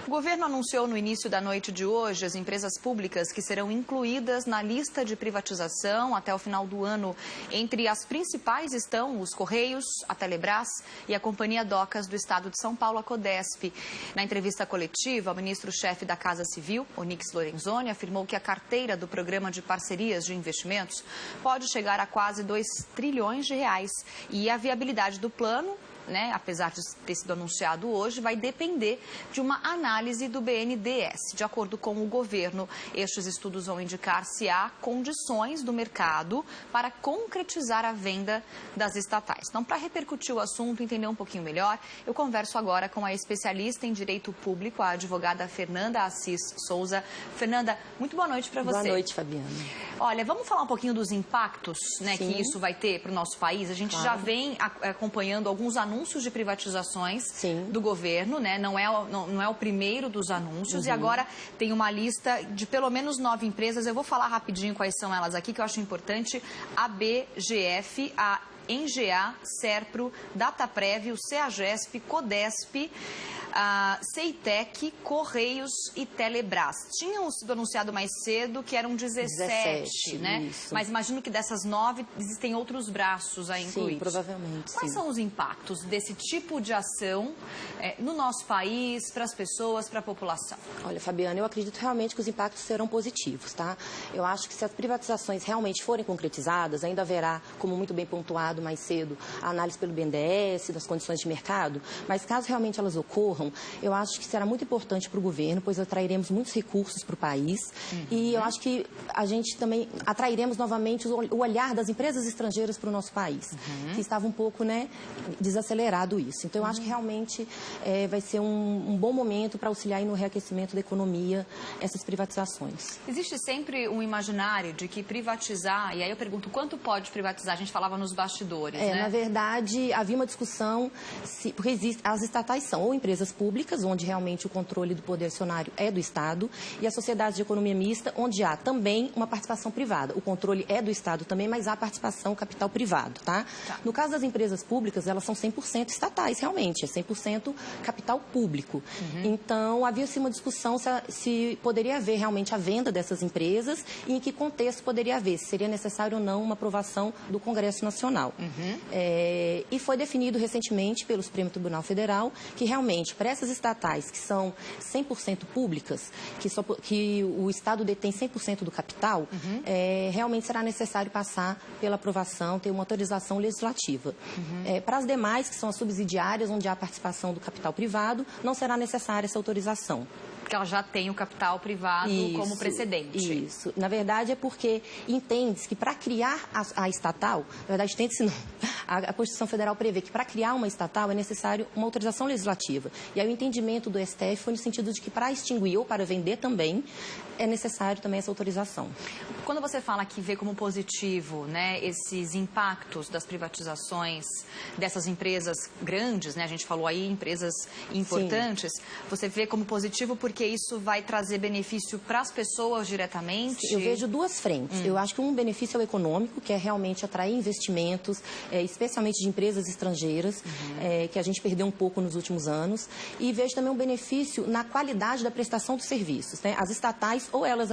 O governo anunciou no início da noite de hoje as empresas públicas que serão incluídas na lista de privatização até o final do ano. Entre as principais estão os Correios, a Telebrás e a Companhia Docas do Estado de São Paulo, a Codesp. Na entrevista coletiva, o ministro-chefe da Casa Civil, Onyx Lorenzoni, afirmou que a carteira do Programa de Parcerias de Investimentos pode chegar a quase 2 trilhões de reais. E a viabilidade do plano, apesar de ter sido anunciado hoje, vai depender de uma análise do BNDES. De acordo com o governo, estes estudos vão indicar se há condições do mercado para concretizar a venda das estatais. Então, para repercutir o assunto, entender um pouquinho melhor, eu converso agora com a especialista em direito público, a advogada Fernanda Assis Souza. Fernanda, muito boa noite para você. Boa noite, Fabiana. Olha, vamos falar um pouquinho dos impactos que isso vai ter para o nosso país. A gente já vem acompanhando alguns anúncios de privatizações do governo, não é o primeiro dos anúncios, e agora tem uma lista de pelo menos 9 empresas. Eu vou falar rapidinho quais são elas aqui, que eu acho importante: a BGF, a NGA, Serpro, Dataprev, o CEAGESP, Codesp, a Ceitec, Correios e Telebrás. Tinham sido anunciado mais cedo que eram 17, né? Isso. Mas imagino que dessas 9 existem outros braços a incluir. Sim, provavelmente. Quais são os impactos desse tipo de ação no nosso país, para as pessoas, para a população? Olha, Fabiana, eu acredito realmente que os impactos serão positivos, tá? Eu acho que se as privatizações realmente forem concretizadas, ainda haverá, como muito bem pontuado mais cedo, a análise pelo BNDES, das condições de mercado, mas caso realmente elas ocorram, eu acho que será muito importante para o governo, pois atrairemos muitos recursos para o país e eu acho que a gente também atrairemos novamente o olhar das empresas estrangeiras para o nosso país, que estava um pouco desacelerado isso. Então, eu acho que realmente vai ser um bom momento para auxiliar no reaquecimento da economia essas privatizações. Existe sempre um imaginário de que privatizar, e aí eu pergunto, quanto pode privatizar? A gente falava nos bastidores, né? Na verdade, havia uma discussão, porque as estatais são ou empresas públicas, onde realmente o controle do poder acionário é do Estado, e as sociedades de economia mista, onde há também uma participação privada. O controle é do Estado também, mas há participação capital privado, tá? No caso das empresas públicas, elas são 100% estatais, realmente, é 100% capital público. Então, havia-se uma discussão se poderia haver realmente a venda dessas empresas e em que contexto poderia haver, se seria necessário ou não uma aprovação do Congresso Nacional. E foi definido recentemente pelo Supremo Tribunal Federal que realmente, para essas estatais que são 100% públicas, que o Estado detém 100% do capital, realmente será necessário passar pela aprovação, ter uma autorização legislativa. Para as demais, que são as subsidiárias, onde há participação do capital privado, não será necessária essa autorização. Porque ela já tem o capital privado como precedente. Isso. Na verdade, é porque entende-se que para criar a estatal, na verdade, entende-se não. A Constituição Federal prevê que para criar uma estatal é necessário uma autorização legislativa. E aí o entendimento do STF foi no sentido de que para extinguir ou para vender também é necessário também essa autorização. Quando você fala que vê como positivo, esses impactos das privatizações dessas empresas grandes, a gente falou aí empresas importantes, você vê como positivo porque isso vai trazer benefício para as pessoas diretamente? Eu vejo duas frentes. Eu acho que um benefício é o econômico, que é realmente atrair investimentos, especialmente de empresas estrangeiras, que a gente perdeu um pouco nos últimos anos. E vejo também um benefício na qualidade da prestação dos serviços. As estatais, ou elas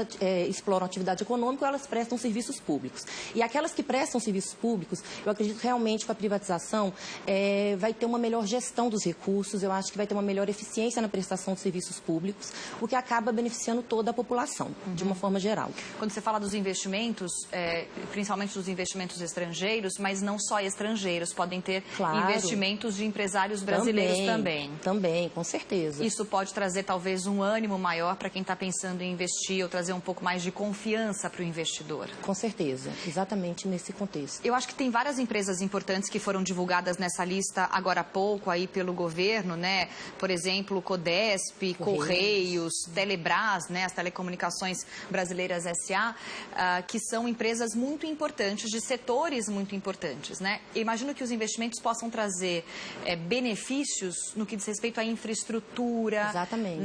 exploram atividade econômica, ou elas prestam serviços públicos. E aquelas que prestam serviços públicos, eu acredito que realmente com a privatização vai ter uma melhor gestão dos recursos, eu acho que vai ter uma melhor eficiência na prestação de serviços públicos, o que acaba beneficiando toda a população, de uma forma geral. Quando você fala dos investimentos, principalmente dos investimentos estrangeiros, mas não só estrangeiros, podem ter investimentos de empresários brasileiros também. Também, com certeza. Isso pode trazer talvez um ânimo maior para quem está pensando em investir ou trazer um pouco mais de confiança para o investidor. Com certeza, exatamente nesse contexto. Eu acho que tem várias empresas importantes que foram divulgadas nessa lista agora há pouco aí pelo governo, Por exemplo, Codesp, Correios, Telebrás, as Telecomunicações Brasileiras S.A., que são empresas muito importantes, de setores muito importantes, Eu imagino que os investimentos possam trazer benefícios no que diz respeito à infraestrutura, exatamente,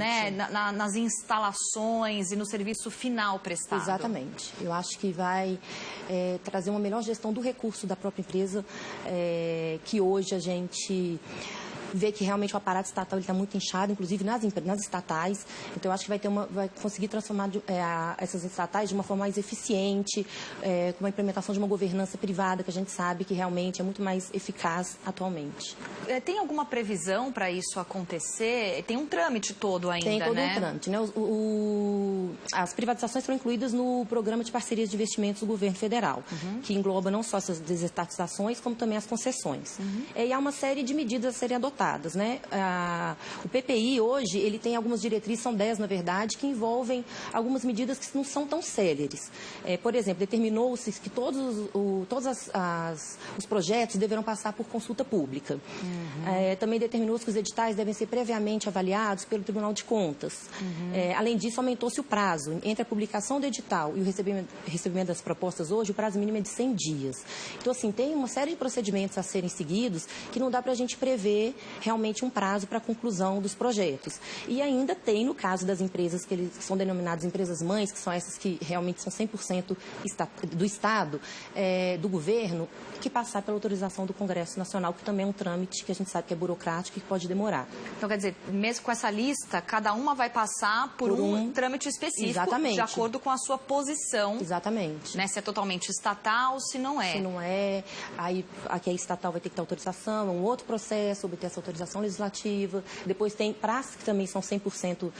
nas instalações e no serviço final prestado. Exatamente. Eu acho que vai trazer uma melhor gestão do recurso da própria empresa, que hoje a gente vê que realmente o aparato estatal está muito inchado, inclusive nas estatais. Então, eu acho que vai conseguir transformar essas estatais de uma forma mais eficiente, com uma implementação de uma governança privada, que a gente sabe que realmente é muito mais eficaz atualmente. Tem alguma previsão para isso acontecer? Tem um trâmite todo ainda, né? Tem todo um trâmite, né? As privatizações foram incluídas no Programa de Parcerias de Investimentos do Governo Federal, que engloba não só essas desestatizações, como também as concessões. E há uma série de medidas a serem adotadas, né? O PPI, hoje, ele tem algumas diretrizes, são 10, na verdade, que envolvem algumas medidas que não são tão céleres. Por exemplo, determinou-se que todos os projetos deverão passar por consulta pública. Também determinou-se que os editais devem ser previamente avaliados pelo Tribunal de Contas. Além disso, aumentou-se o prazo. Entre a publicação do edital e o recebimento das propostas hoje, o prazo mínimo é de 100 dias. Então, assim, tem uma série de procedimentos a serem seguidos que não dá para a gente prever realmente um prazo para a conclusão dos projetos. E ainda tem, no caso das empresas que são denominadas empresas-mães, que são essas que realmente são 100% do Estado, do governo, que passar pela autorização do Congresso Nacional, que também é um trâmite que a gente sabe que é burocrático e que pode demorar. Então, quer dizer, mesmo com essa lista, cada uma vai passar por um trâmite específico, exatamente, de acordo com a sua posição. Exatamente. Né? Se é totalmente estatal, se não é. Se não é, aí aqui a estatal vai ter que ter autorização, é um outro processo, obter essa autorização legislativa. Depois tem praças que também são 100%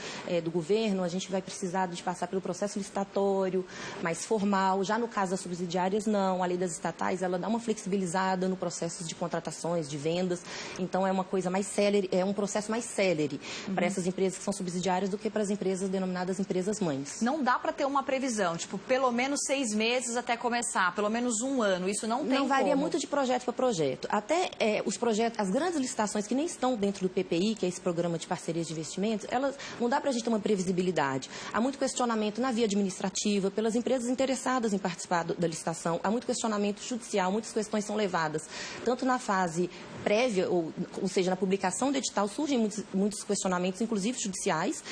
do governo, a gente vai precisar de passar pelo processo licitatório, mais formal. Já no caso das subsidiárias, não. A lei das estatais, ela dá uma flexibilizada no processo de contratações, de vendas. Então, é uma coisa mais célere, é um processo mais célere para essas empresas que são subsidiárias do que para as empresas denominadas empresas-mães. Não dá para ter uma previsão, tipo, pelo menos 6 meses até começar, pelo menos 1 ano. Isso não tem. Não varia como. muito de projeto para projeto. Até os projetos, as grandes licitações que nem estão dentro do PPI, que é esse Programa de Parcerias de Investimentos, elas não dá para a gente ter uma previsibilidade. Há muito questionamento na via administrativa, pelas empresas interessadas em participar da licitação. Há muito questionamento judicial, muitas questões são levadas, tanto na fase prévia, ou seja, na publicação do edital, surgem muitos questionamentos, inclusive judiciais,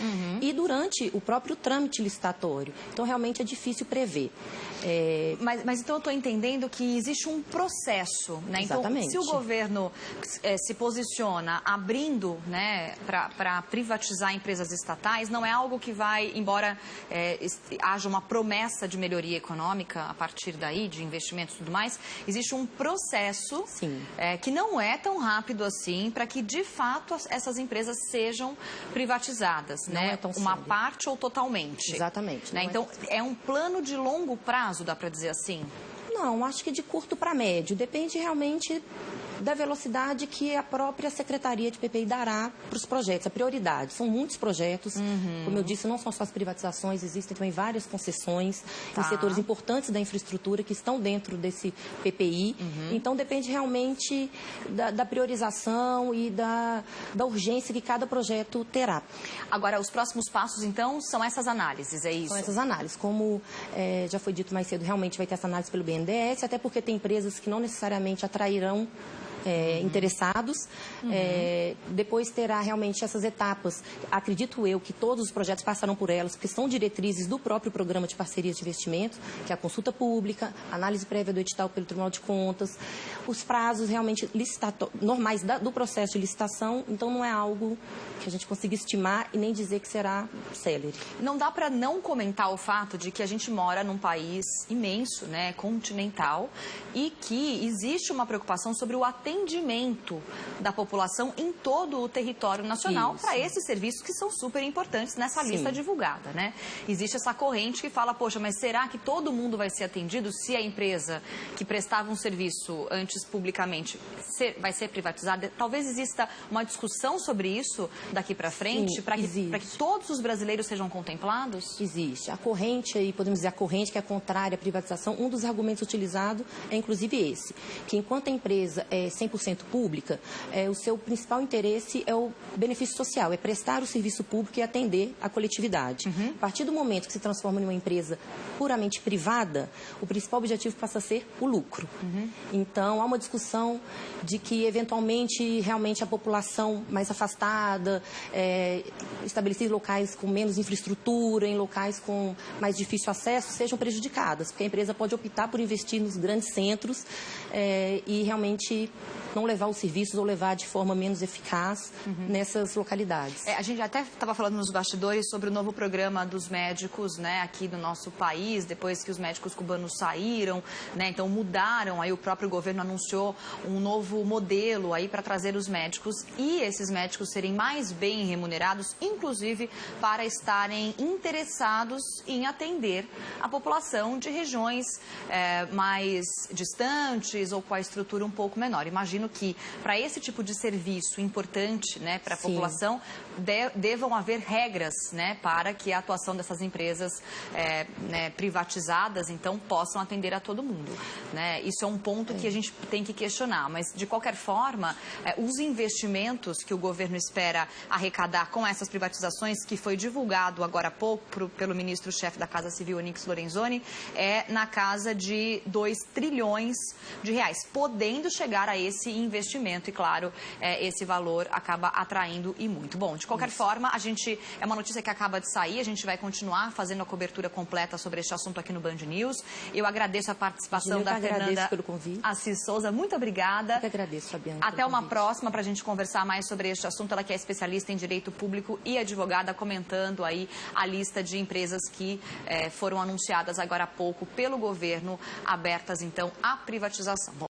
e durante o próprio trâmite licitatório. Então, realmente é difícil prever. Mas então eu estou entendendo que existe um processo, né? Exatamente. Então, se o governo se posiciona abrindo, né, para privatizar empresas estatais, não é algo que vai, embora haja uma promessa de melhoria econômica a partir daí, de investimentos e tudo mais, existe um processo que não é tão rápido assim para que, de fato, essas empresas sejam privatizadas, não né? É tão uma sério. Parte ou totalmente. Exatamente. Né? Então, é um plano de longo prazo, dá para dizer assim? Não, acho que de curto para médio. Depende realmente da velocidade que a própria Secretaria de PPI dará para os projetos. A prioridade. São muitos projetos. Como eu disse, não são só as privatizações, existem também várias concessões em setores importantes da infraestrutura que estão dentro desse PPI. Então, depende realmente da priorização e da urgência que cada projeto terá. Agora, os próximos passos, então, são essas análises, é isso? São essas análises. Como já foi dito mais cedo, realmente vai ter essa análise pelo BNDES, até porque tem empresas que não necessariamente atrairão interessados. Depois terá realmente essas etapas. Acredito eu que todos os projetos passarão por elas, porque são diretrizes do próprio Programa de Parcerias de Investimentos, que é a consulta pública, análise prévia do edital pelo Tribunal de Contas, os prazos realmente normais do processo de licitação. Então, não é algo que a gente consiga estimar e nem dizer que será célere. Não dá para não comentar o fato de que a gente mora num país imenso, né, continental, e que existe uma preocupação sobre o atendimento da população em todo o território nacional para esses serviços que são super importantes nessa lista divulgada, né? Existe essa corrente que fala, poxa, mas será que todo mundo vai ser atendido se a empresa que prestava um serviço antes publicamente vai ser privatizada? Talvez exista uma discussão sobre isso daqui para frente, para que todos os brasileiros sejam contemplados? Existe. A corrente aí, podemos dizer, a corrente que é contrária à privatização, um dos argumentos utilizados é inclusive esse, que enquanto a empresa é 100% pública, o seu principal interesse é o benefício social, é prestar o serviço público e atender a coletividade. A partir do momento que se transforma em uma empresa puramente privada, o principal objetivo passa a ser o lucro. Então, há uma discussão de que, eventualmente, realmente a população mais afastada, estabelecida em locais com menos infraestrutura, em locais com mais difícil acesso, sejam prejudicadas, porque a empresa pode optar por investir nos grandes centros e realmente não levar os serviços ou levar de forma menos eficaz nessas localidades. A gente até estava falando nos bastidores sobre o novo programa dos médicos, né, aqui do nosso país, depois que os médicos cubanos saíram, né, então mudaram, aí o próprio governo anunciou um novo modelo aí para trazer os médicos e esses médicos serem mais bem remunerados, inclusive para estarem interessados em atender a população de regiões mais distantes ou com a estrutura um pouco menor. Imagino que para esse tipo de serviço importante, né, para a população, devam haver regras, né, para que a atuação dessas empresas privatizadas, então, possam atender a todo mundo, né? Isso é um ponto que a gente tem que questionar, mas, de qualquer forma, os investimentos que o governo espera arrecadar com essas privatizações, que foi divulgado agora há pouco pelo ministro-chefe da Casa Civil, Onyx Lorenzoni, é na casa de 2 trilhões de reais, podendo chegar a esse investimento e, claro, esse valor acaba atraindo e muito. Bom, de qualquer forma, é uma notícia que acaba de sair, a gente vai continuar fazendo a cobertura completa sobre este assunto aqui no Band News. Eu agradeço a participação da Fernanda Assis Souza. Muito obrigada. Eu que agradeço, Fabiana. Até uma próxima para a gente conversar mais sobre este assunto. Ela que é especialista em direito público e advogada, comentando aí a lista de empresas que foram anunciadas agora há pouco pelo governo, abertas então à privatização.